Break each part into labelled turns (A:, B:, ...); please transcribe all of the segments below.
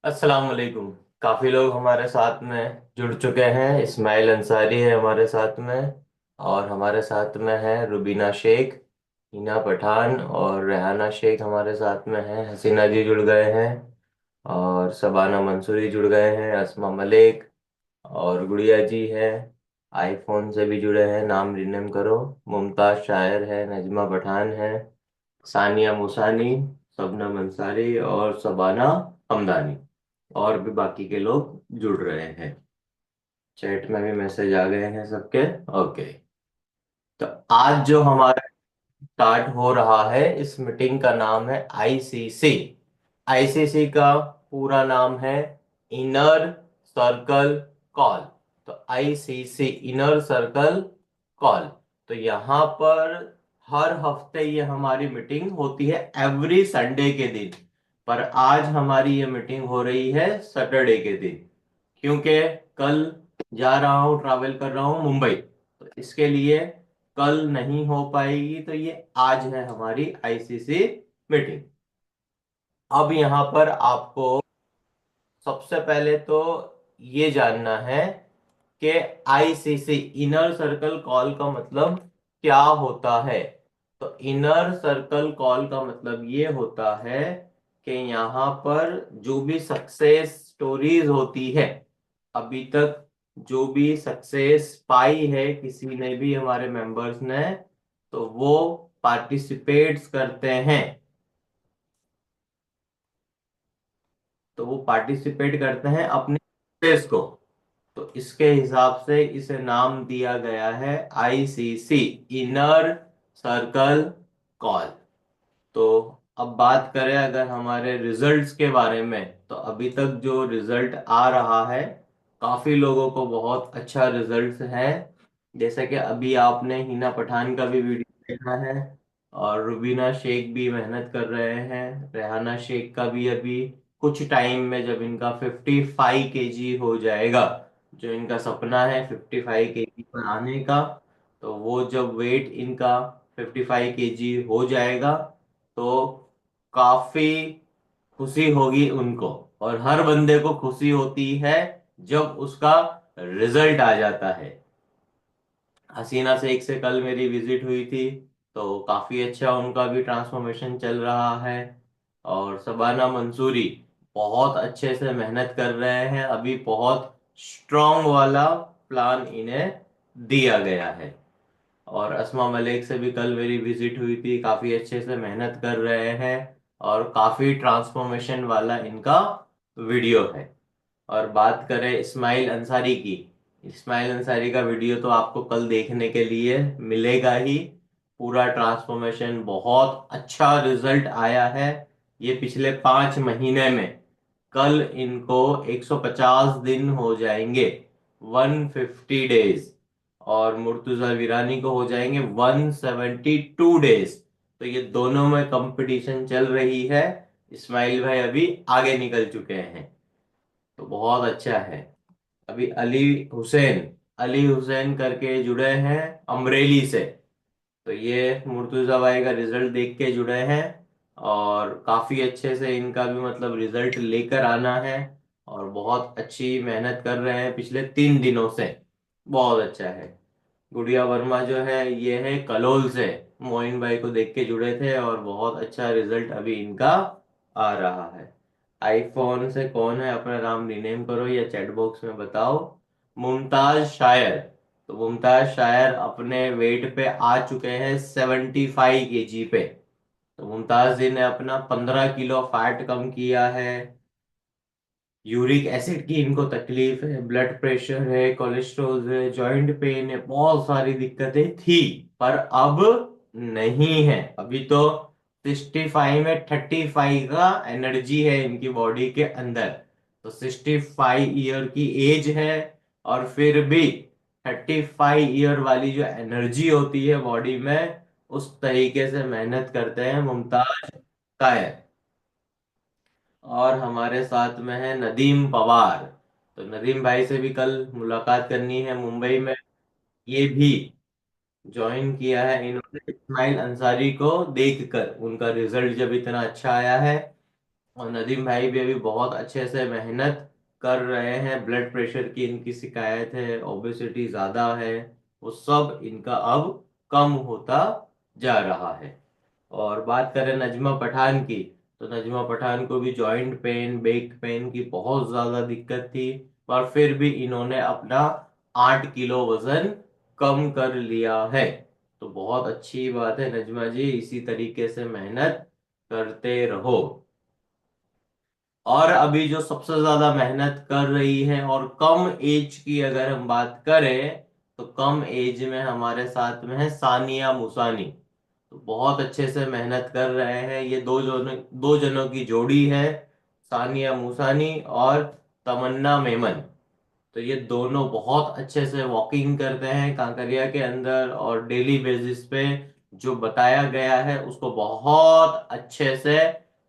A: अस्सलाम वालेकुम। काफी लोग हमारे साथ में जुड़ चुके हैं। इस्माइल अंसारी है हमारे साथ में, और हमारे साथ में है रुबीना शेख, हिना पठान और रेहाना शेख हमारे साथ में है। हसीना जी जुड़ गए हैं, और शबाना मंसूरी जुड़ गए हैं, अस्मा मलिक और गुड़िया जी है। आईफोन से भी जुड़े हैं, नाम रिनेम करो। मुमताज शायर है, नजमा पठान है, सानिया मुसानी, शबनम अंसारी और शबाना हमदानी। और भी बाकी के लोग जुड़ रहे हैं। चैट में भी मैसेज आ गए हैं सबके। ओके। तो आज जो हमारा स्टार्ट हो रहा है, इस मीटिंग का नाम है आईसीसी। आईसीसी का पूरा नाम है इनर सर्कल कॉल। तो आईसीसी इनर सर्कल कॉल। तो यहाँ पर हर हफ्ते ये हमारी मीटिंग होती है, एवरी संडे के दिन। पर आज हमारी ये मीटिंग हो रही है सैटरडे के दिन, क्योंकि कल जा रहा हूँ, ट्रैवल कर रहा हूँ मुंबई, तो इसके लिए कल नहीं हो पाएगी। तो ये आज है हमारी आईसीसी मीटिंग। अब यहाँ पर आपको सबसे पहले तो ये जानना है कि आईसीसी इनर सर्कल कॉल का मतलब क्या होता है। तो इनर सर्कल कॉल का मतलब ये होता है कि यहाँ पर जो भी सक्सेस स्टोरीज होती है, अभी तक जो भी सक्सेस पाई है किसी ने भी, हमारे मेंबर्स ने, तो वो पार्टिसिपेट्स करते हैं। तो वो पार्टिसिपेट करते हैं अपने सक्सेस को। तो इसके हिसाब से इसे नाम दिया गया है आईसीसी, इनर सर्कल कॉल। तो अब बात करें अगर हमारे रिजल्ट्स के बारे में, तो अभी तक जो रिजल्ट आ रहा है, काफी लोगों को बहुत अच्छा रिजल्ट है। जैसे कि अभी आपने हिना पठान का भी वीडियो देखा है, और रुबीना शेख भी मेहनत कर रहे हैं। रेहाना शेख का भी अभी कुछ टाइम में, जब इनका 55 केजी हो जाएगा, जो इनका सपना है 55 केजी पर आने का, तो वो जब वेट इनका 55 केजी हो जाएगा, तो काफी खुशी होगी उनको। और हर बंदे को खुशी होती है जब उसका रिजल्ट आ जाता है। हसीना शेख से कल मेरी विजिट हुई थी, तो काफी अच्छा उनका भी ट्रांसफॉर्मेशन चल रहा है। और शबाना मंसूरी बहुत अच्छे से मेहनत कर रहे हैं, अभी बहुत स्ट्रॉन्ग वाला प्लान इन्हें दिया गया है। और अस्मा मलिक से भी कल मेरी विजिट हुई थी, काफी अच्छे से मेहनत कर रहे हैं, और काफी ट्रांसफॉर्मेशन वाला इनका वीडियो है। और बात करें इस्माइल अंसारी की, इस्माइल अंसारी का वीडियो तो आपको कल देखने के लिए मिलेगा ही। पूरा ट्रांसफॉर्मेशन, बहुत अच्छा रिजल्ट आया है। ये पिछले 5 महीने में कल इनको 150 दिन हो जाएंगे, 150 डेज। और मुर्तुजा वीरानी को हो जाएंगे 172 डेज। तो ये दोनों में कंपटीशन चल रही है। इस्माइल भाई अभी आगे निकल चुके हैं, तो बहुत अच्छा है। अभी अली हुसैन करके जुड़े हैं अमरेली से। तो ये मुर्तुजा भाई का रिजल्ट देख के जुड़े हैं, और काफी अच्छे से इनका भी मतलब रिजल्ट लेकर आना है। और बहुत अच्छी मेहनत कर रहे हैं पिछले 3 दिनों से, बहुत अच्छा है। गुड़िया वर्मा जो है, ये है कलोल से, मोइन भाई को देख के जुड़े थे, और बहुत अच्छा रिजल्ट अभी इनका आ रहा है। आईफोन से कौन है, अपना नाम रिनेम करो या चैट बॉक्स में बताओ। मुमताज शायर। तो मुमताज शायर अपने वेट पे आ चुके हैं 75 केजी पे। तो मुमताज जी ने अपना 15 किलो फैट कम किया है। यूरिक एसिड की इनको तकलीफ है, ब्लड प्रेशर है, कोलेस्ट्रॉल है, जॉइंट पेन है, बहुत सारी दिक्कतें थी। पर अब नहीं है। अभी तो 65 में 35 का एनर्जी है इनकी बॉडी के अंदर। तो 65 ईयर की एज है, और फिर भी 35 ईयर वाली जो एनर्जी होती है बॉडी में, उस तरीके से मेहनत करते हैं मुमताज कायर। और हमारे साथ में है नदीम पवार। तो नदीम भाई से भी कल मुलाकात करनी है मुंबई में। ये भी ज्वाइन किया है इन्होंने इस्माइल अंसारी को देखकर, उनका रिजल्ट जब इतना अच्छा आया है। और नदीम भाई भी अभी बहुत अच्छे से मेहनत कर रहे हैं। ब्लड प्रेशर की इनकी शिकायत है, ओबेसिटी ज्यादा है, वो सब इनका अब कम होता जा रहा है। और बात करें नजमा पठान की, तो नजमा पठान को भी जॉइंट पेन, बैक पेन की बहुत ज्यादा दिक्कत थी, पर फिर भी इन्होंने अपना 8 किलो वजन कम कर लिया है। तो बहुत अच्छी बात है नजमा जी, इसी तरीके से मेहनत करते रहो। और अभी जो सबसे ज्यादा मेहनत कर रही है और कम एज की अगर हम बात करें, तो कम एज में हमारे साथ में है सानिया मूसानी। तो बहुत अच्छे से मेहनत कर रहे हैं। ये दो जनों की जोड़ी है, सानिया मूसानी और तमन्ना मेमन। तो ये दोनों बहुत अच्छे से वॉकिंग करते हैं कांकरिया के अंदर, और डेली बेसिस पे जो बताया गया है उसको बहुत अच्छे से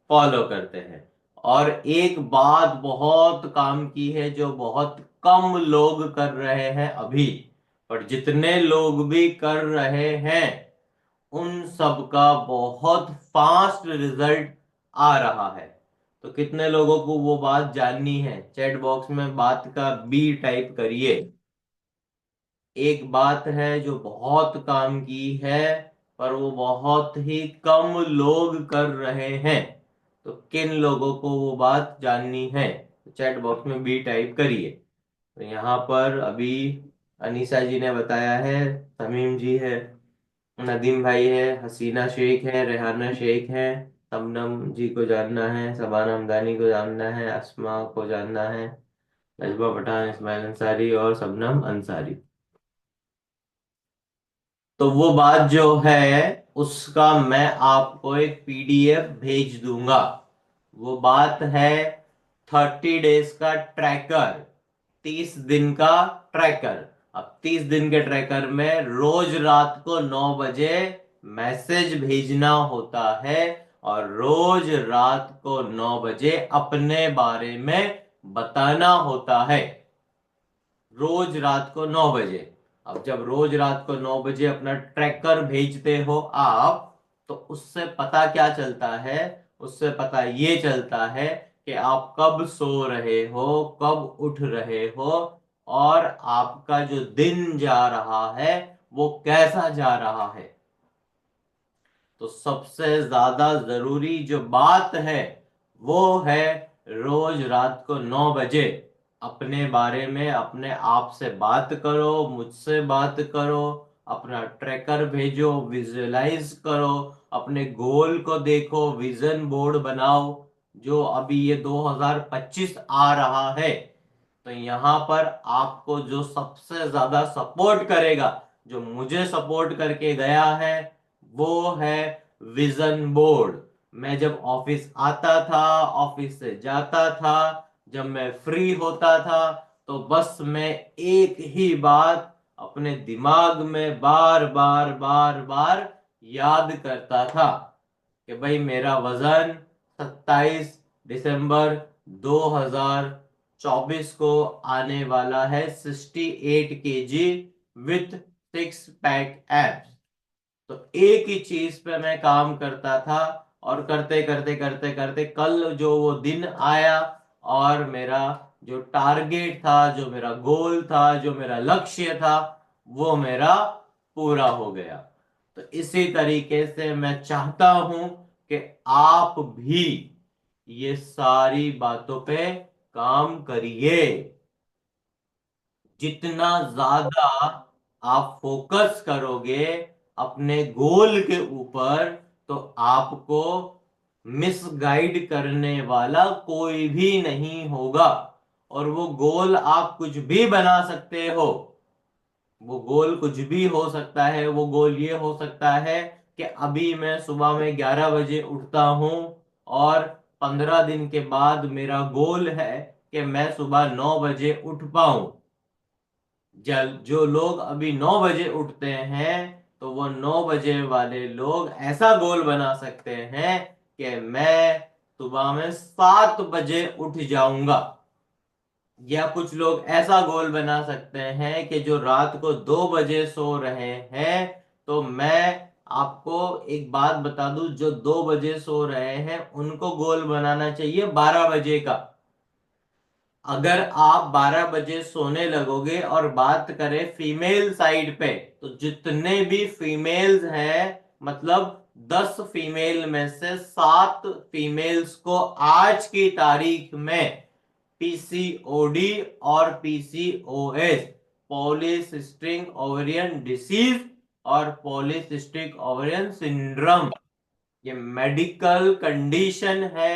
A: फॉलो करते हैं। और एक बात बहुत काम की है जो बहुत कम लोग कर रहे हैं अभी, पर जितने लोग भी कर रहे हैं उन सब का बहुत फास्ट रिजल्ट आ रहा है। तो कितने लोगों को वो बात जाननी है, चैट बॉक्स में बात का बी टाइप करिए। एक बात है जो बहुत काम की है, पर वो बहुत ही कम लोग कर रहे हैं। तो किन लोगों को वो बात जाननी है, तो चैट बॉक्स में बी टाइप करिए। तो यहाँ पर अभी अनीसा जी ने बताया है, तमीम जी है, नदीम भाई है, हसीना शेख है, रेहाना शेख है, तमनम जी को जानना है, शबाना हमदानी को जानना है, अस्मा को जानना है, नजमा पठान, इस्माइल अंसारी और शबनम अंसारी। तो वो बात जो है उसका मैं आपको एक पीडीएफ भेज दूंगा। वो बात है 30 डेज का ट्रैकर, 30 दिन का ट्रैकर। अब 30 दिन के ट्रैकर में रोज रात को 9 बजे मैसेज भेजना होता है, और रोज रात को 9 बजे अपने बारे में बताना होता है। रोज रात को 9 बजे। अब जब रोज रात को 9 बजे अपना ट्रैकर भेजते हो आप, तो उससे पता क्या चलता है, उससे पता ये चलता है कि आप कब सो रहे हो, कब उठ रहे हो, और आपका जो दिन जा रहा है वो कैसा जा रहा है। तो सबसे ज्यादा जरूरी जो बात है वो है रोज रात को 9 बजे अपने बारे में अपने आप से बात करो, मुझसे बात करो, अपना ट्रैकर भेजो, विजुअलाइज करो, अपने गोल को देखो, विजन बोर्ड बनाओ। जो अभी ये 2025 आ रहा है, तो यहाँ पर आपको जो सबसे ज्यादा सपोर्ट करेगा, जो मुझे सपोर्ट करके गया है, वो है विजन बोर्ड। मैं जब ऑफिस आता था, ऑफिस से जाता था, जब मैं फ्री होता था, तो बस मैं एक ही बात अपने दिमाग में बार बार बार बार याद करता था कि भाई मेरा वजन 27 दिसंबर 2024 को आने वाला है 68 kg विथ 6 पैक एब्स। तो एक ही चीज पे मैं काम करता था, और करते करते करते करते कल जो वो दिन आया, और मेरा जो टारगेट था, जो मेरा गोल था, जो मेरा लक्ष्य था, वो मेरा पूरा हो गया। तो इसी तरीके से मैं चाहता हूं कि आप भी ये सारी बातों पे काम करिए। जितना ज्यादा आप फोकस करोगे अपने गोल के ऊपर, तो आपको मिसगाइड करने वाला कोई भी नहीं होगा। और वो गोल आप कुछ भी बना सकते हो। वो गोल कुछ भी हो सकता है। वो गोल ये हो सकता है कि अभी मैं सुबह में 11 बजे उठता हूं, और 15 दिन के बाद मेरा गोल है कि मैं सुबह 9 बजे उठ पाऊं। जल जो लोग अभी 9 बजे उठते हैं, तो वो 9 बजे वाले लोग ऐसा गोल बना सकते हैं कि मैं सुबह में 7 बजे उठ जाऊंगा। या कुछ लोग ऐसा गोल बना सकते हैं कि जो रात को 2 बजे सो रहे हैं, तो मैं आपको एक बात बता दूं, जो 2 बजे सो रहे हैं उनको गोल बनाना चाहिए 12 बजे का। अगर आप 12 बजे सोने लगोगे, और बात करें फीमेल साइड पे, तो जितने भी फीमेल्स हैं, मतलब 10 फीमेल में से 7 फीमेल्स को आज की तारीख में पीसीओडी और पीसीओएस, पॉलीसिस्टिक ओवेरियन डिसीज और पॉलीसिस्टिक ओवेरियन सिंड्रोम, ये मेडिकल कंडीशन है,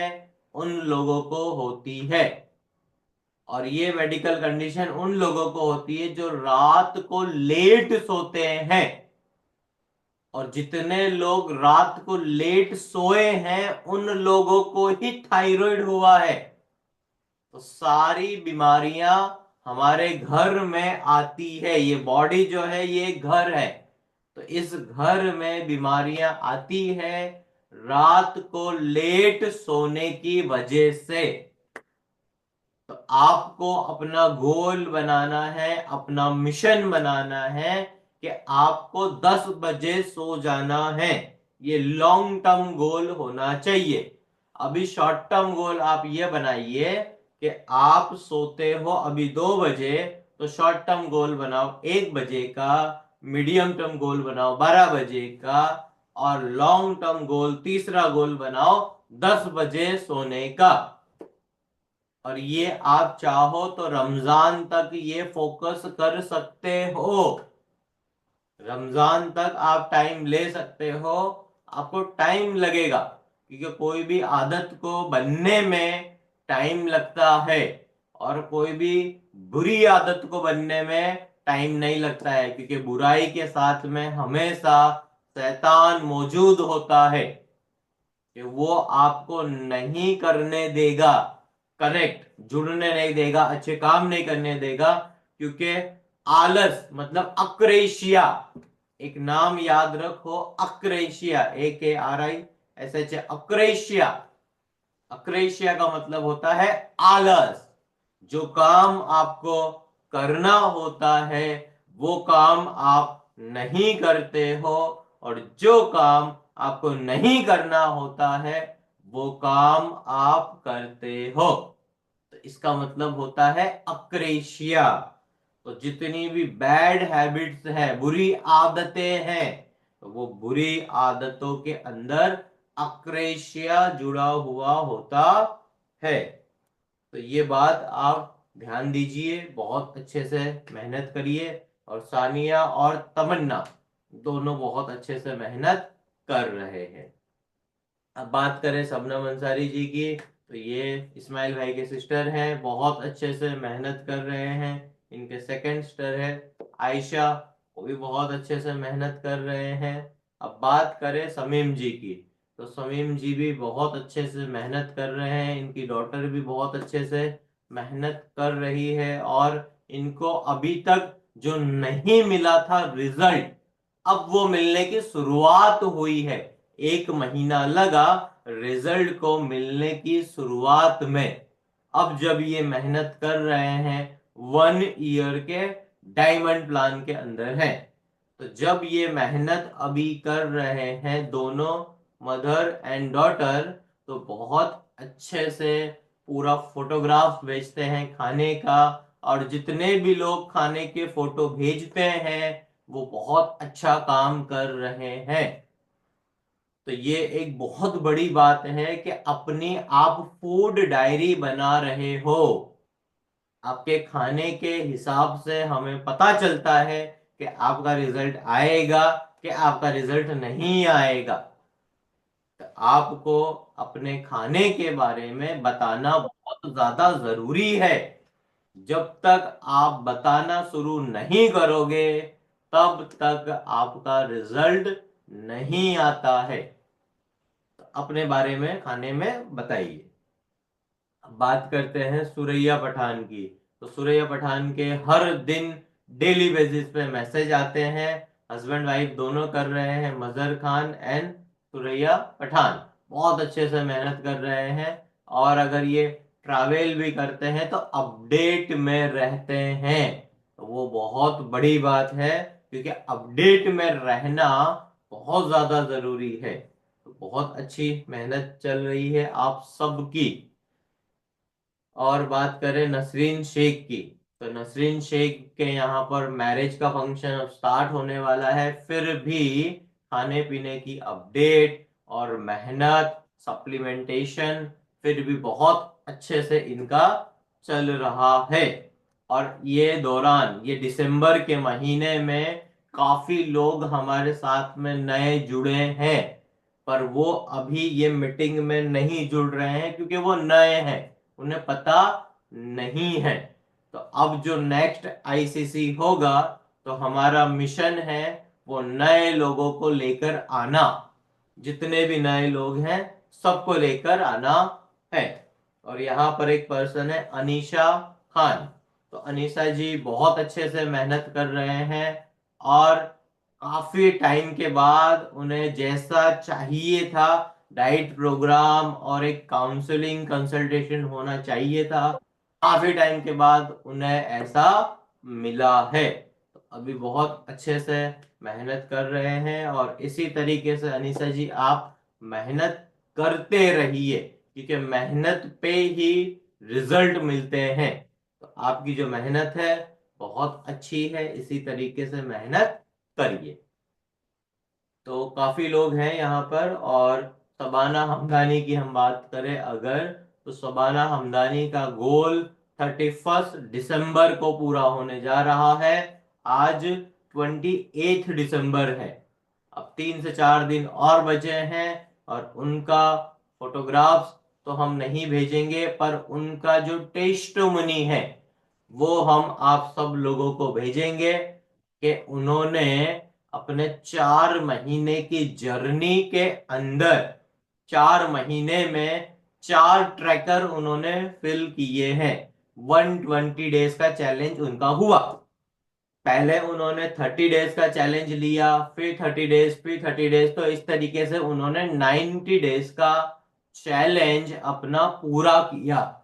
A: उन लोगों को होती है। और ये मेडिकल कंडीशन उन लोगों को होती है जो रात को लेट सोते हैं। और जितने लोग रात को लेट सोए हैं उन लोगों को ही थायराइड हुआ है। तो सारी बीमारियां हमारे घर में आती है। ये बॉडी जो है ये घर है, तो इस घर में बीमारियां आती है रात को लेट सोने की वजह से। तो आपको अपना गोल बनाना है, अपना मिशन बनाना है कि आपको 10 बजे सो जाना है। ये लॉन्ग टर्म गोल होना चाहिए। अभी शॉर्ट टर्म गोल आप ये बनाइए कि आप सोते हो अभी 2 बजे, तो शॉर्ट टर्म गोल बनाओ 1 बजे का, मीडियम टर्म गोल बनाओ 12 बजे का, और लॉन्ग टर्म गोल तीसरा गोल बनाओ 10 बजे सोने का। और ये आप चाहो तो रमजान तक ये फोकस कर सकते हो। रमजान तक आप टाइम ले सकते हो। आपको टाइम लगेगा, क्योंकि कोई भी आदत को बनने में टाइम लगता है, और कोई भी बुरी आदत को बनने में टाइम नहीं लगता है, क्योंकि बुराई के साथ में हमेशा शैतान मौजूद होता है कि वो आपको नहीं करने देगा, कनेक्ट जुड़ने नहीं देगा, अच्छे काम नहीं करने देगा। क्योंकि आलस मतलब अक्रेशिया, एक नाम याद रखो, अक्रेशिया, AKRISH, अक्रेशिया। अक्रेशिया का मतलब होता है आलस। जो काम आपको करना होता है वो काम आप नहीं करते हो, और जो काम आपको नहीं करना होता है वो काम आप करते हो। तो इसका मतलब होता है अक्रेशिया। तो जितनी भी बैड हैबिट्स है, बुरी आदतें हैं, तो वो बुरी आदतों के अंदर अक्रेशिया जुड़ा हुआ होता है। तो ये बात आप ध्यान दीजिए, बहुत अच्छे से मेहनत करिए। और सानिया और तमन्ना दोनों बहुत अच्छे से मेहनत कर रहे हैं। अब बात करें शबनम अंसारी जी की, तो ये इस्माइल भाई के सिस्टर हैं, बहुत अच्छे से मेहनत कर रहे हैं। इनके सेकंड सिस्टर है आयशा, वो भी बहुत अच्छे से मेहनत कर रहे हैं। अब बात करें समीम जी की, तो समीम जी भी बहुत अच्छे से मेहनत कर रहे हैं। इनकी डॉटर भी बहुत अच्छे से मेहनत कर रही है, और इनको अभी तक जो नहीं मिला था रिजल्ट, अब वो मिलने की शुरुआत हुई है। 1 महीना लगा रिजल्ट को मिलने की शुरुआत में। अब जब ये मेहनत कर रहे हैं 1 ईयर के डायमंड प्लान के अंदर है, तो जब ये मेहनत अभी कर रहे हैं दोनों मदर एंड डॉटर, तो बहुत अच्छे से पूरा फोटोग्राफ भेजते हैं खाने का। और जितने भी लोग खाने के फोटो भेजते हैं वो बहुत अच्छा काम कर रहे हैं। तो ये एक बहुत बड़ी बात है कि अपनी आप फूड डायरी बना रहे हो। आपके खाने के हिसाब से हमें पता चलता है कि आपका रिजल्ट आएगा कि आपका रिजल्ट नहीं आएगा। तो आपको अपने खाने के बारे में बताना बहुत ज्यादा जरूरी है। जब तक आप बताना शुरू नहीं करोगे तब तक आपका रिजल्ट नहीं आता है। तो अपने बारे में खाने में बताइए। अब बात करते हैं सुरैया पठान की। तो सुरैया पठान के हर दिन डेली बेसिस पे मैसेज आते हैं। हस्बैंड वाइफ दोनों कर रहे हैं, मजहर खान एंड सुरैया पठान बहुत अच्छे से मेहनत कर रहे हैं। और अगर ये ट्रैवल भी करते हैं तो अपडेट में रहते हैं, तो वो बहुत बड़ी बात है। क्योंकि अपडेट में रहना बहुत ज्यादा जरूरी है। तो बहुत अच्छी मेहनत चल रही है आप सबकी। और बात करें नसरीन शेख की, तो नसरीन शेख के यहाँ पर मैरिज का फंक्शन अब स्टार्ट होने वाला है, फिर भी खाने पीने की अपडेट और मेहनत सप्लीमेंटेशन फिर भी बहुत अच्छे से इनका चल रहा है। और ये दिसंबर के महीने में काफी लोग हमारे साथ में नए जुड़े हैं, पर वो अभी ये मीटिंग में नहीं जुड़ रहे हैं क्योंकि वो नए हैं, उन्हें पता नहीं है। तो अब जो नेक्स्ट आईसीसी होगा, तो हमारा मिशन है वो नए लोगों को लेकर आना, जितने भी नए लोग हैं सबको लेकर आना है। और यहाँ पर एक पर्सन है अनीशा खान। तो अनीशा जी बहुत अच्छे से मेहनत कर रहे हैं, और काफी टाइम के बाद उन्हें जैसा चाहिए था, डाइट प्रोग्राम और एक काउंसलिंग कंसल्टेशन होना चाहिए था, काफी टाइम के बाद उन्हें ऐसा मिला है। तो अभी बहुत अच्छे से मेहनत कर रहे हैं, और इसी तरीके से अनीसा जी आप मेहनत करते रहिए, क्योंकि मेहनत पे ही रिजल्ट मिलते हैं। तो आपकी जो मेहनत है बहुत अच्छी है, इसी तरीके से मेहनत करिए। तो काफी लोग हैं यहाँ पर। और शबाना हमदानी की हम बात करें अगर, तो शबाना हमदानी का गोल 31 दिसंबर को पूरा होने जा रहा है। आज 28 दिसंबर है, अब 3 से 4 दिन और बचे हैं। और उनका फोटोग्राफ्स तो हम नहीं भेजेंगे, पर उनका जो टेस्टमनी है वो हम आप सब लोगों को भेजेंगे, कि उन्होंने अपने 4 महीने की जर्नी के अंदर 4 महीने में 4 ट्रैकर उन्होंने फिल किए हैं। 120 डेज का चैलेंज उनका हुआ। पहले उन्होंने 30 डेज का चैलेंज लिया, फिर 30 डेज, फिर 30 डेज, तो इस तरीके से उन्होंने 90 डेज का चैलेंज अपना पूरा किया।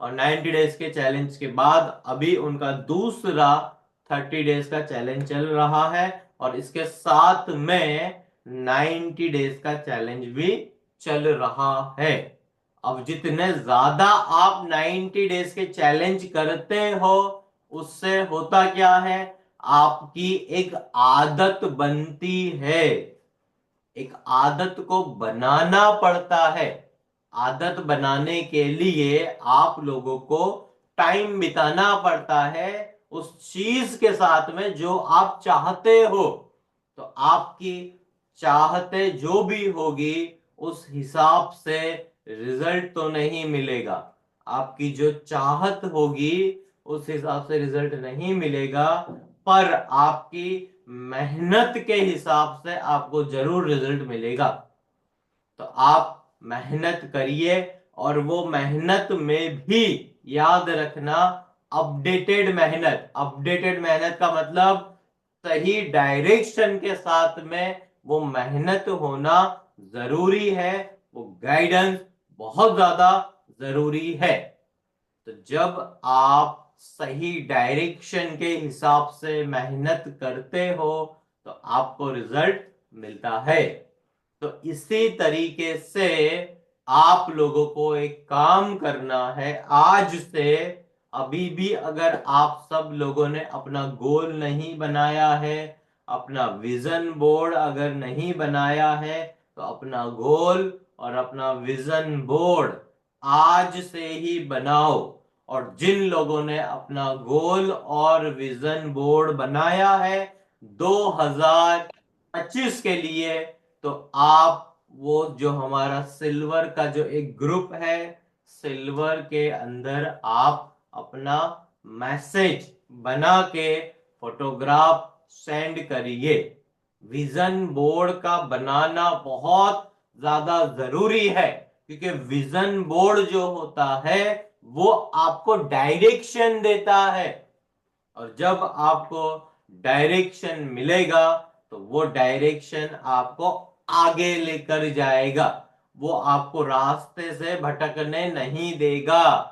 A: और 90 डेज के चैलेंज के बाद अभी उनका दूसरा 30 डेज का चैलेंज चल रहा है, और इसके साथ में 90 डेज का चैलेंज भी चल रहा है। अब जितने ज्यादा आप 90 डेज के चैलेंज करते हो, उससे होता क्या है, आपकी एक आदत बनती है। एक आदत को बनाना पड़ता है। आदत बनाने के लिए आप लोगों को टाइम बिताना पड़ता है उस चीज के साथ में जो आप चाहते हो। तो आपकी चाहते जो भी होगी, उस हिसाब से रिजल्ट तो नहीं मिलेगा। आपकी जो चाहत होगी उस हिसाब से रिजल्ट नहीं मिलेगा, पर आपकी मेहनत के हिसाब से आपको जरूर रिजल्ट मिलेगा। तो आप मेहनत करिए, और वो मेहनत में भी याद रखना, अपडेटेड मेहनत का मतलब सही डायरेक्शन के साथ में वो मेहनत होना जरूरी है। वो गाइडेंस बहुत ज्यादा जरूरी है। तो जब आप सही डायरेक्शन के हिसाब से मेहनत करते हो, तो आपको रिजल्ट मिलता है। तो इसी तरीके से आप लोगों को एक काम करना है आज से। अभी भी अगर आप सब लोगों ने अपना गोल नहीं बनाया है, अपना विजन बोर्ड अगर नहीं बनाया है, तो अपना गोल और अपना विजन बोर्ड आज से ही बनाओ। और जिन लोगों ने अपना गोल और विजन बोर्ड बनाया है 2025 के लिए, तो आप वो जो हमारा सिल्वर का जो एक ग्रुप है, सिल्वर के अंदर आप अपना मैसेज बना के फोटोग्राफ सेंड करिए। विजन बोर्ड का बनाना बहुत ज्यादा जरूरी है, क्योंकि विजन बोर्ड जो होता है वो आपको डायरेक्शन देता है। और जब आपको डायरेक्शन मिलेगा, तो वो डायरेक्शन आपको आगे लेकर जाएगा, वो आपको रास्ते से भटकने नहीं देगा।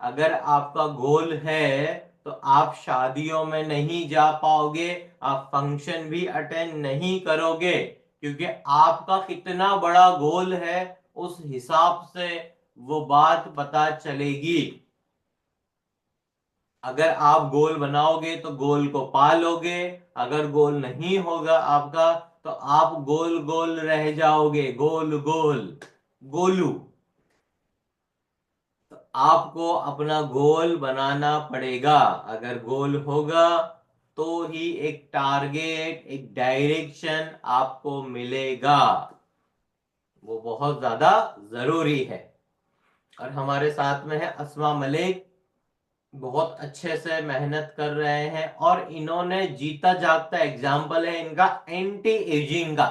A: अगर आपका गोल है, तो आप शादियों में नहीं जा पाओगे, आप फंक्शन भी अटेंड नहीं करोगे, क्योंकि आपका कितना बड़ा गोल है उस हिसाब से वो बात पता चलेगी। अगर आप गोल बनाओगे तो गोल को पालोगे, अगर गोल नहीं होगा आपका तो आप गोल गोल रह जाओगे, गोल गोल गोलू। तो आपको अपना गोल बनाना पड़ेगा। अगर गोल होगा तो ही एक टारगेट, एक डायरेक्शन आपको मिलेगा। वो बहुत ज्यादा जरूरी है। और हमारे साथ में है अस्मा मलिक, बहुत अच्छे से मेहनत कर रहे हैं, और इन्होंने जीता जागता एग्जाम्पल है इनका एंटी एजिंग का।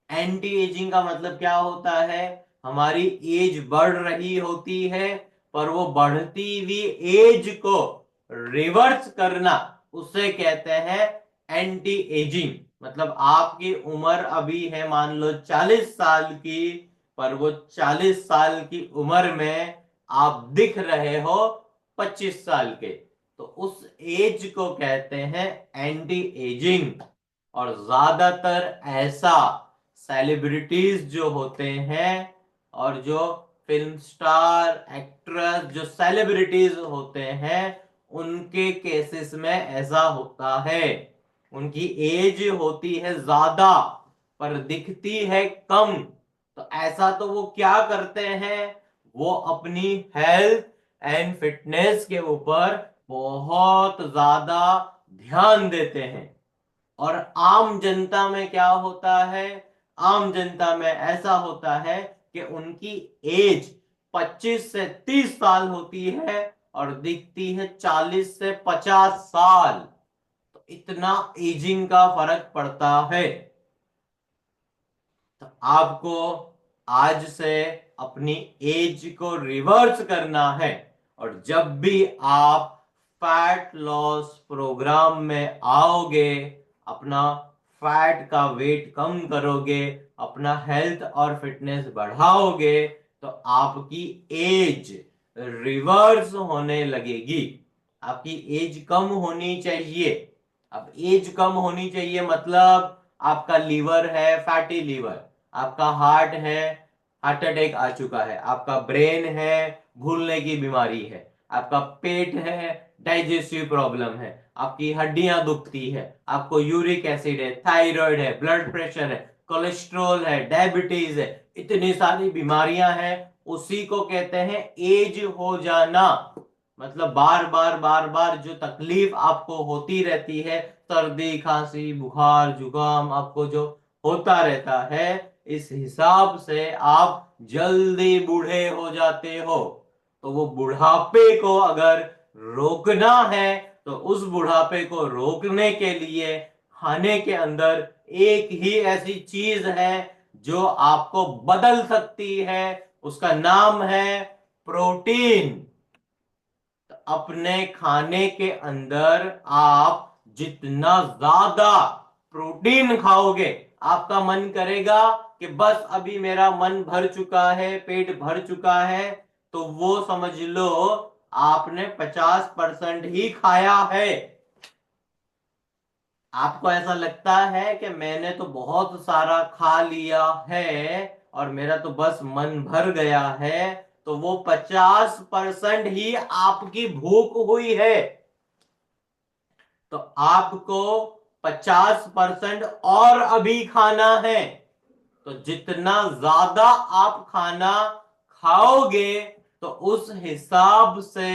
A: एंटी एजिंग का मतलब क्या होता है? हमारी एज बढ़ रही होती है, पर वो बढ़ती हुई एज को रिवर्स करना, उसे कहते हैं एंटी एजिंग। मतलब आपकी उम्र अभी है मान लो 40 साल की, पर वो 40 साल की उम्र में आप दिख रहे हो 25 साल के, तो उस एज को कहते हैं एंटी एजिंग। और ज्यादातर ऐसा सेलिब्रिटीज जो होते हैं, और जो फिल्म स्टार एक्ट्रेस जो सेलिब्रिटीज होते हैं, उनके केसेस में ऐसा होता है। उनकी एज होती है ज्यादा पर दिखती है कम। तो ऐसा तो वो क्या करते हैं? वो अपनी हेल्थ एंड फिटनेस के ऊपर बहुत ज्यादा ध्यान देते हैं। और आम जनता में क्या होता है? आम जनता में ऐसा होता है कि उनकी एज 25 से 30 साल होती है और दिखती है 40 से 50 साल। तो इतना एजिंग का फर्क पड़ता है। तो आपको आज से अपनी एज को रिवर्स करना है। और जब भी आप फैट लॉस प्रोग्राम में आओगे, अपना फैट का वेट कम करोगे, अपना हेल्थ और फिटनेस बढ़ाओगे, तो आपकी एज रिवर्स होने लगेगी। आपकी एज कम होनी चाहिए। अब एज कम होनी चाहिए मतलब आपका लीवर है फैटी लीवर, आपका हार्ट है हार्ट अटैक आ चुका है, आपका ब्रेन है भूलने की बीमारी है, आपका पेट है डाइजेस्टिव प्रॉब्लम है, आपकी हड्डियां दुखती है, आपको यूरिक एसिड है, थायराइड है, ब्लड प्रेशर है, कोलेस्ट्रॉल है, डायबिटीज है, इतनी सारी बीमारियां हैं। उसी को कहते हैं एज हो जाना। मतलब बार बार बार बार जो तकलीफ आपको होती रहती है, सर्दी खांसी बुखार जुकाम आपको जो होता रहता है, इस हिसाब से आप जल्दी बूढ़े हो जाते हो। तो वो बुढ़ापे को अगर रोकना है, तो उस बुढ़ापे को रोकने के लिए खाने के अंदर एक ही ऐसी चीज है जो आपको बदल सकती है, उसका नाम है प्रोटीन। अपने खाने के अंदर आप जितना ज्यादा प्रोटीन खाओगे, आपका मन करेगा कि बस अभी मेरा मन भर चुका है, पेट भर चुका है, तो वो समझ लो आपने 50% ही खाया है। आपको ऐसा लगता है कि मैंने तो बहुत सारा खा लिया है और मेरा तो बस मन भर गया है, तो वो 50% ही आपकी भूख हुई है। तो आपको 50% और अभी खाना है। तो जितना ज्यादा आप खाना खाओगे, तो उस हिसाब से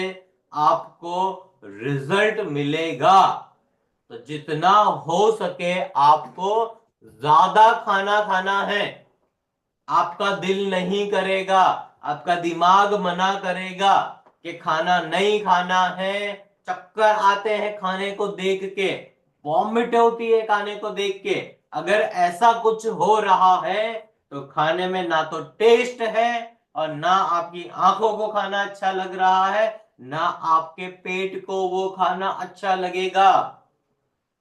A: आपको रिजल्ट मिलेगा। तो जितना हो सके आपको ज्यादा खाना खाना है। आपका दिल नहीं करेगा, आपका दिमाग मना करेगा कि खाना नहीं खाना है, चक्कर आते हैं खाने को देख के, वॉमिट होती है खाने को देख के, अगर ऐसा कुछ हो रहा है तो खाने में ना तो टेस्ट है, और ना आपकी आंखों को खाना अच्छा लग रहा है, ना आपके पेट को वो खाना अच्छा लगेगा।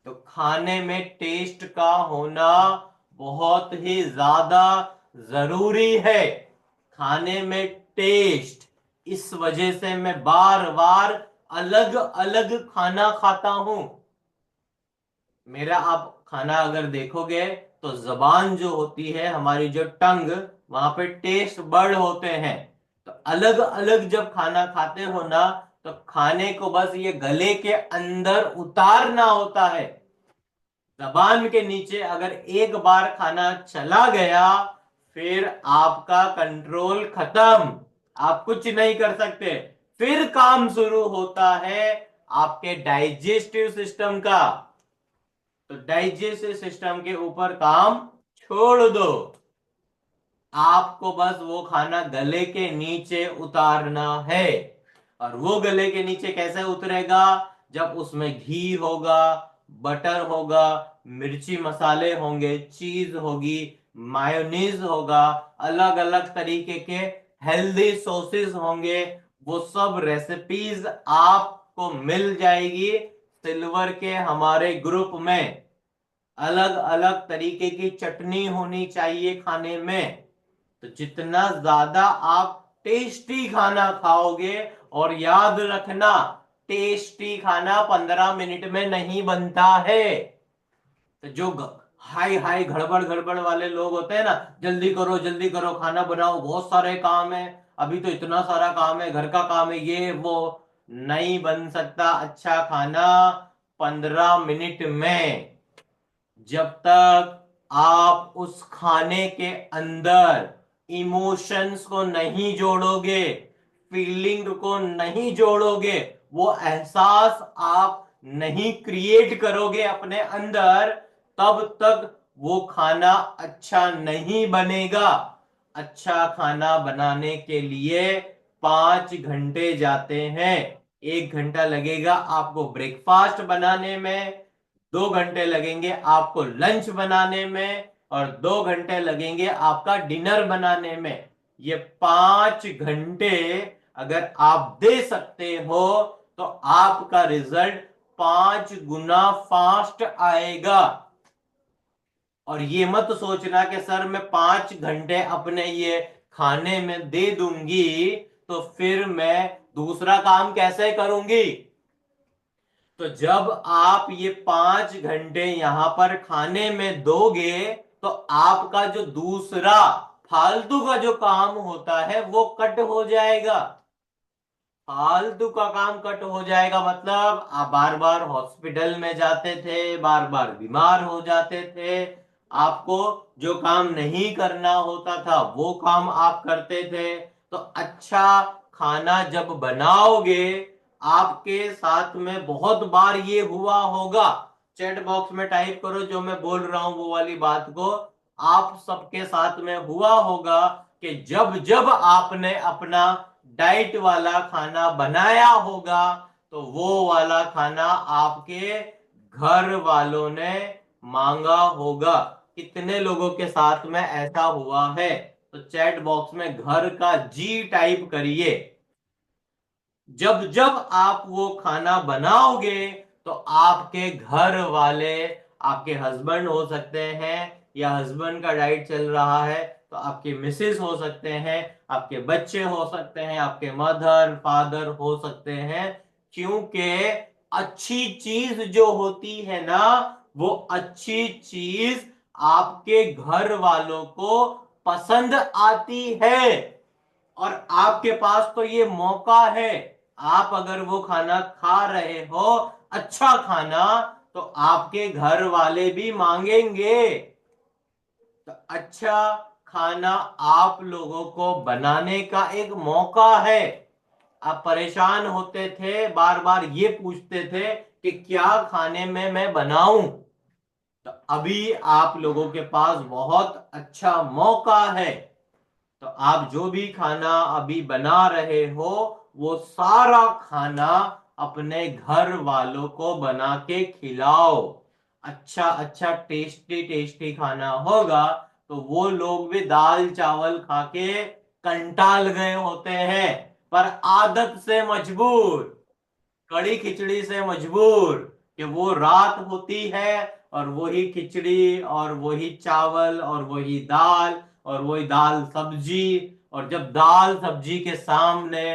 A: तो खाने में टेस्ट का होना बहुत ही ज्यादा जरूरी है। खाने में टेस्ट, इस वजह से मैं बार बार अलग अलग खाना खाता हूं। मेरा आप खाना अगर देखोगे तो जबान जो होती है हमारी, जो टंग, वहां पे टेस्ट बर्ड होते हैं। तो अलग अलग जब खाना खाते हो ना, तो खाने को बस ये गले के अंदर उतारना होता है। जबान के नीचे अगर एक बार खाना चला गया, फिर आपका कंट्रोल खत्म, आप कुछ नहीं कर सकते। फिर काम शुरू होता है आपके डाइजेस्टिव सिस्टम का। तो डाइजेस्टिव सिस्टम के ऊपर काम छोड़ दो, आपको बस वो खाना गले के नीचे उतारना है। और वो गले के नीचे कैसे उतरेगा? जब उसमें घी होगा, बटर होगा, मिर्ची मसाले होंगे, चीज होगी, मायोनीज होगा, अलग अलग तरीके के हेल्दी सॉसेस होंगे। वो सब रेसिपीज आपको मिल जाएगी सिल्वर के हमारे ग्रुप में। अलग अलग तरीके की चटनी होनी चाहिए खाने में। तो जितना ज्यादा आप टेस्टी खाना खाओगे, और याद रखना, टेस्टी खाना 15 मिनट में नहीं बनता है। तो जो हाई हाई गड़बड़ गड़बड़ वाले लोग होते हैं ना, जल्दी करो खाना बनाओ, बहुत सारे काम है, अभी तो इतना सारा काम है, घर का काम है, ये वो, नहीं बन सकता अच्छा खाना 15 मिनट में। जब तक आप उस खाने के अंदर इमोशंस को नहीं जोड़ोगे, फीलिंग को नहीं जोड़ोगे, वो एहसास आप नहीं क्रिएट करोगे अपने अंदर, तब तक वो खाना अच्छा नहीं बनेगा। अच्छा खाना बनाने के लिए 5 घंटे जाते हैं। 1 घंटा लगेगा आपको ब्रेकफास्ट बनाने में, 2 घंटे लगेंगे आपको लंच बनाने में, और 2 घंटे लगेंगे आपका डिनर बनाने में। ये 5 घंटे अगर आप दे सकते हो, तो आपका रिजल्ट 5 गुना फास्ट आएगा। और ये मत सोचना कि सर मैं 5 घंटे अपने ये खाने में दे दूंगी, तो फिर मैं दूसरा काम कैसे करूंगी। तो जब आप ये 5 घंटे यहां पर खाने में दोगे, तो आपका जो दूसरा फालतू का जो काम होता है वो कट हो जाएगा। फालतू का काम कट हो जाएगा, मतलब आप बार बार हॉस्पिटल में जाते थे, बार बार बीमार हो जाते थे, आपको जो काम नहीं करना होता था वो काम आप करते थे। तो अच्छा खाना जब बनाओगे, आपके साथ में बहुत बार ये हुआ होगा, चैट बॉक्स में टाइप करो जो मैं बोल रहा हूं वो वाली बात को। आप सबके साथ में हुआ होगा कि जब जब आपने अपना डाइट वाला खाना बनाया होगा, तो वो वाला खाना आपके घर वालों ने मांगा होगा। कितने लोगों के साथ में ऐसा हुआ है? तो चैट बॉक्स में घर का जी टाइप करिए। जब जब आप वो खाना बनाओगे, तो आपके घर वाले, आपके हस्बैंड हो सकते हैं, या हस्बैंड का डाइट चल रहा है तो आपके मिसेस हो सकते हैं, आपके बच्चे हो सकते हैं, आपके मदर फादर हो सकते हैं। क्योंकि अच्छी चीज जो होती है ना, वो अच्छी चीज आपके घर वालों को पसंद आती है। और आपके पास तो ये मौका है, आप अगर वो खाना खा रहे हो, अच्छा खाना, तो आपके घर वाले भी मांगेंगे। तो अच्छा खाना आप लोगों को बनाने का एक मौका है। आप परेशान होते थे, बार बार ये पूछते थे कि क्या खाने में मैं बनाऊं। तो अभी आप लोगों के पास बहुत अच्छा मौका है। तो आप जो भी खाना अभी बना रहे हो, वो सारा खाना अपने घर वालों को बना के खिलाओ। अच्छा अच्छा टेस्टी टेस्टी खाना होगा, तो वो लोग भी दाल चावल खा के कंटाल गए होते हैं, पर आदत से मजबूर, कड़ी खिचड़ी से मजबूर, कि वो रात होती है और वही खिचड़ी और वही चावल और वही दाल और वही दाल सब्जी। और जब दाल सब्जी के सामने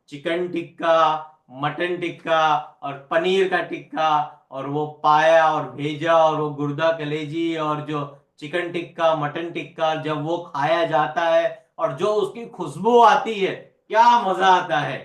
A: चिकन टिक्का मटन टिक्का और पनीर का टिक्का और वो पाया और भेजा और वो गुर्दा कलेजी और जो चिकन टिक्का मटन टिक्का, जब वो खाया जाता है और जो उसकी खुशबू आती है, क्या मजा आता है।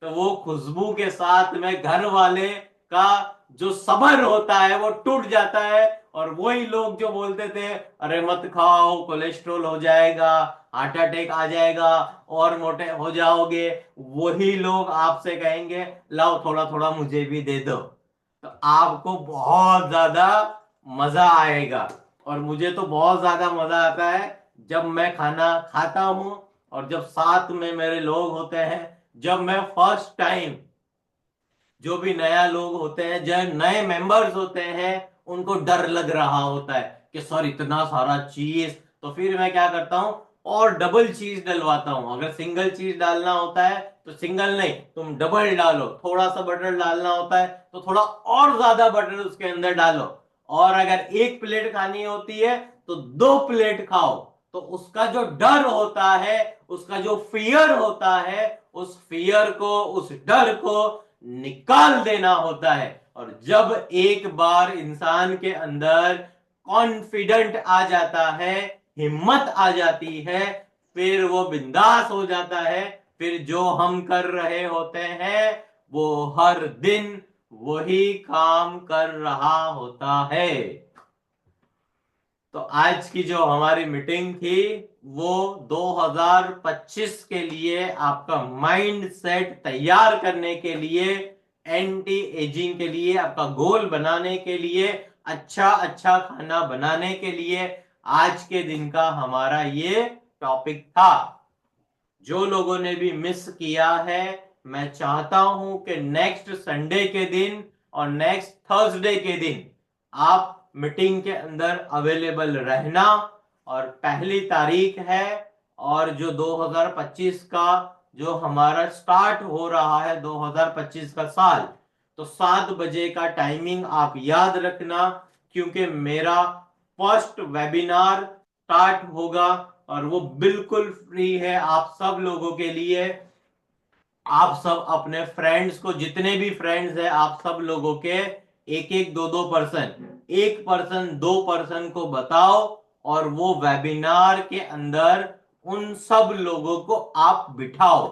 A: तो वो खुशबू के साथ में घर वाले का जो सब्र होता है वो टूट जाता है। और वही लोग जो बोलते थे अरे मत खाओ, कोलेस्ट्रॉल हो जाएगा, हार्ट अटैक आ जाएगा और मोटे हो जाओगे, वही लोग आपसे कहेंगे लाओ थोड़ा थोड़ा मुझे भी दे दो। तो आपको बहुत ज्यादा मजा आएगा। और मुझे तो बहुत ज्यादा मजा आता है जब मैं खाना खाता हूं और जब साथ में मेरे लोग होते हैं। जब मैं फर्स्ट टाइम, जो भी नया लोग होते हैं, जो नए मेंबर्स होते हैं, उनको डर लग रहा होता है कि सर इतना सारा चीज, तो फिर मैं क्या करता हूं और डबल चीज डलवाता हूं। अगर सिंगल चीज डालना होता है तो सिंगल नहीं, तुम डबल डालो। थोड़ा सा बटर डालना होता है तो थोड़ा और ज्यादा बटर उसके अंदर डालो। और अगर एक प्लेट खानी होती है तो 2 प्लेट खाओ। तो उसका जो डर होता है, उसका जो फियर होता है, उस फियर को, उस डर को निकाल देना होता है। और जब एक बार इंसान के अंदर कॉन्फिडेंट आ जाता है, हिम्मत आ जाती है, फिर वो बिंदास हो जाता है। फिर जो हम कर रहे होते हैं वो हर दिन वही काम कर रहा होता है। तो आज की जो हमारी मीटिंग थी वो 2025 के लिए आपका माइंड सेट तैयार करने के लिए, एंटी एजिंग के लिए, आपका गोल बनाने के लिए, अच्छा अच्छा खाना बनाने के लिए आज के दिन का हमारा ये टॉपिक था। जो लोगों ने भी मिस किया है, मैं चाहता हूं कि नेक्स्ट संडे के दिन और नेक्स्ट थर्सडे के दिन आप मीटिंग के अंदर अवेलेबल रहना। और 1 तारीख है और जो 2025 का जो हमारा स्टार्ट हो रहा है 2025 का साल, तो 7 बजे का टाइमिंग आप याद रखना, क्योंकि मेरा फर्स्ट वेबिनार स्टार्ट होगा और वो बिल्कुल फ्री है आप सब लोगों के लिए। आप सब अपने फ्रेंड्स को, जितने भी फ्रेंड्स हैं आप सब लोगों के, एक एक दो दो पर्सन, 1 पर्सन 2 पर्सन को बताओ और वो वेबिनार के अंदर उन सब लोगों को आप बिठाओ।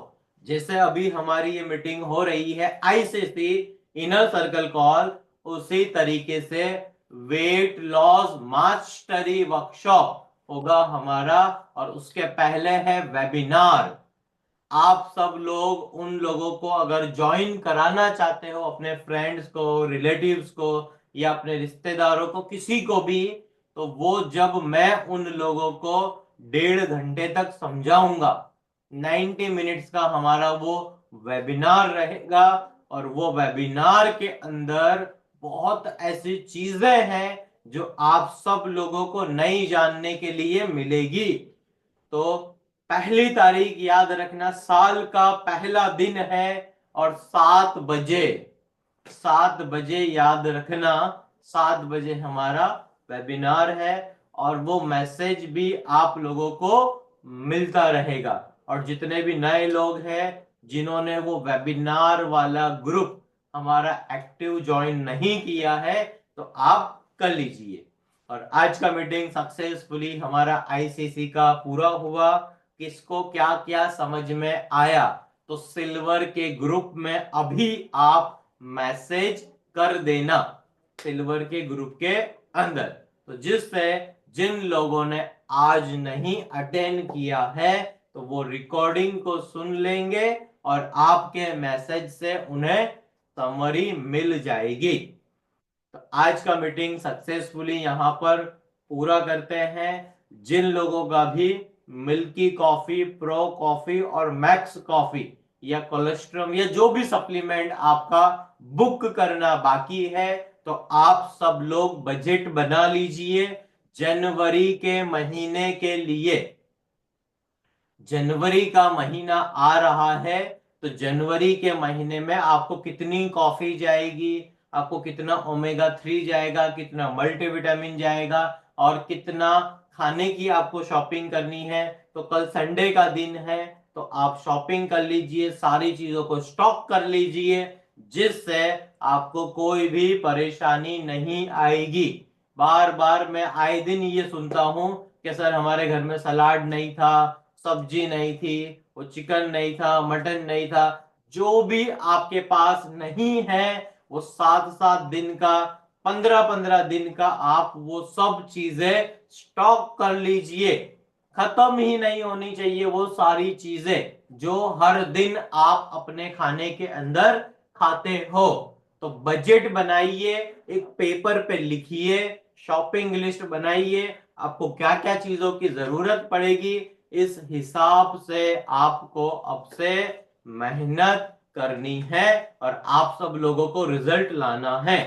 A: जैसे अभी हमारी ये मीटिंग हो रही है आईसीसी इनर सर्कल कॉल, उसी तरीके से वेट लॉस मास्टरी वर्कशॉप होगा हमारा। और उसके पहले है वेबिनार। आप सब लोग उन लोगों को अगर ज्वाइन कराना चाहते हो, अपने फ्रेंड्स को, रिलेटिव्स को या अपने रिश्तेदारों को, किसी को भी, तो वो जब मैं उन लोगों को 1.5 घंटे तक समझाऊंगा, 90 मिनट्स का हमारा वो वेबिनार रहेगा। और वो वेबिनार के अंदर बहुत ऐसी चीजें हैं जो आप सब लोगों को नई जानने के लिए मिलेगी। तो 1 तारीख याद रखना, साल का पहला दिन है और 7 बजे, 7 बजे याद रखना, 7 बजे हमारा वेबिनार है। और वो मैसेज भी आप लोगों को मिलता रहेगा। और जितने भी नए लोग हैं जिन्होंने वो वेबिनार वाला ग्रुप हमारा एक्टिव ज्वाइन नहीं किया है, तो आप कर लीजिए। और आज का मीटिंग सक्सेसफुली हमारा आईसीसी का पूरा हुआ। किसको क्या क्या समझ में आया तो सिल्वर के ग्रुप में अभी आप मैसेज कर देना, सिल्वर के ग्रुप के अंदर। तो जिससे जिन लोगों ने आज नहीं अटेंड किया है तो वो रिकॉर्डिंग को सुन लेंगे और आपके मैसेज से उन्हें समरी मिल जाएगी। तो आज का मीटिंग सक्सेसफुली यहां पर पूरा करते हैं। जिन लोगों का भी मिल्की कॉफी, प्रो कॉफी और मैक्स कॉफी या कोलेस्ट्रॉम या जो भी सप्लीमेंट आपका बुक करना बाकी है, तो आप सब लोग बजट बना लीजिए जनवरी के महीने के लिए। जनवरी का महीना आ रहा है तो जनवरी के महीने में आपको कितनी कॉफी जाएगी, आपको कितना ओमेगा 3 जाएगा, कितना मल्टीविटामिन जाएगा और कितना खाने की आपको शॉपिंग करनी है। तो कल संडे का दिन है, तो आप शॉपिंग कर लीजिए, सारी चीजों को स्टॉक कर लीजिए, जिससे आपको कोई भी परेशानी नहीं आएगी। बार बार मैं आए दिन ये सुनता हूं कि सर हमारे घर में सलाद नहीं था, सब्जी नहीं थी, वो चिकन नहीं था, मटन नहीं था। जो भी आपके पास नहीं है वो 7-7 दिन का, 15-15 दिन का आप वो सब चीजें स्टॉक कर लीजिए। खत्म ही नहीं होनी चाहिए वो सारी चीजें जो हर दिन आप अपने खाने के अंदर खाते हो। तो बजट बनाइए, एक पेपर पे लिखिए, शॉपिंग लिस्ट बनाइए, आपको क्या क्या चीजों की जरूरत पड़ेगी। इस हिसाब से आपको अब से मेहनत करनी है और आप सब लोगों को रिजल्ट लाना है।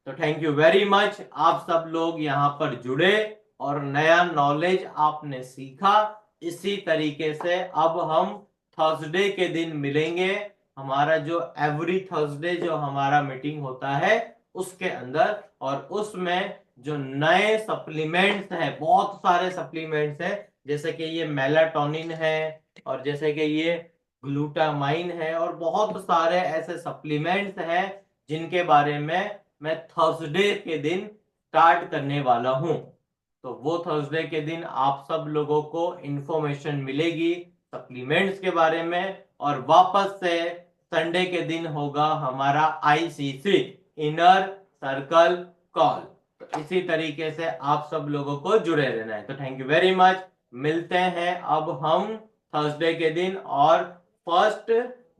A: तो थैंक यू वेरी मच, आप सब लोग यहाँ पर जुड़े और नया नॉलेज आपने सीखा। इसी तरीके से अब हम थर्सडे के दिन मिलेंगे, हमारा जो एवरी थर्सडे जो हमारा मीटिंग होता है उसके अंदर। और उसमें जो नए सप्लीमेंट्स हैं, बहुत सारे सप्लीमेंट्स हैं, जैसे कि ये मेलाटोनिन है, और जैसे कि ये ग्लूटामाइन है, और बहुत सारे ऐसे सप्लीमेंट्स हैं जिनके बारे में मैं थर्सडे के दिन स्टार्ट करने वाला हूं। तो वो थर्सडे के दिन आप सब लोगों को इंफॉर्मेशन मिलेगी सप्लीमेंट्स के बारे में। और वापस से संडे के दिन होगा हमारा आईसीसी, इनर सर्कल कॉल। तो इसी तरीके से आप सब लोगों को जुड़े रहना है। तो थैंक यू वेरी मच, मिलते हैं अब हम थर्सडे के दिन और 1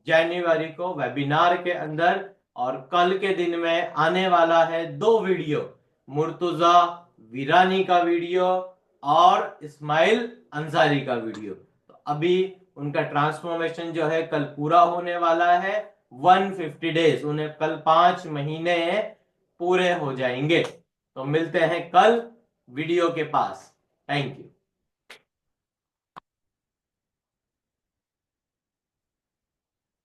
A: जनवरी को वेबिनार के अंदर। और कल के दिन में आने वाला है 2 वीडियो, मुर्तुजा वीरानी का वीडियो और इस्माइल अंसारी का वीडियो। तो अभी उनका ट्रांसफॉर्मेशन जो है कल पूरा होने वाला है, 150 डेज, उन्हें कल 5 महीने पूरे हो जाएंगे। तो मिलते हैं कल वीडियो के पास। Thank you.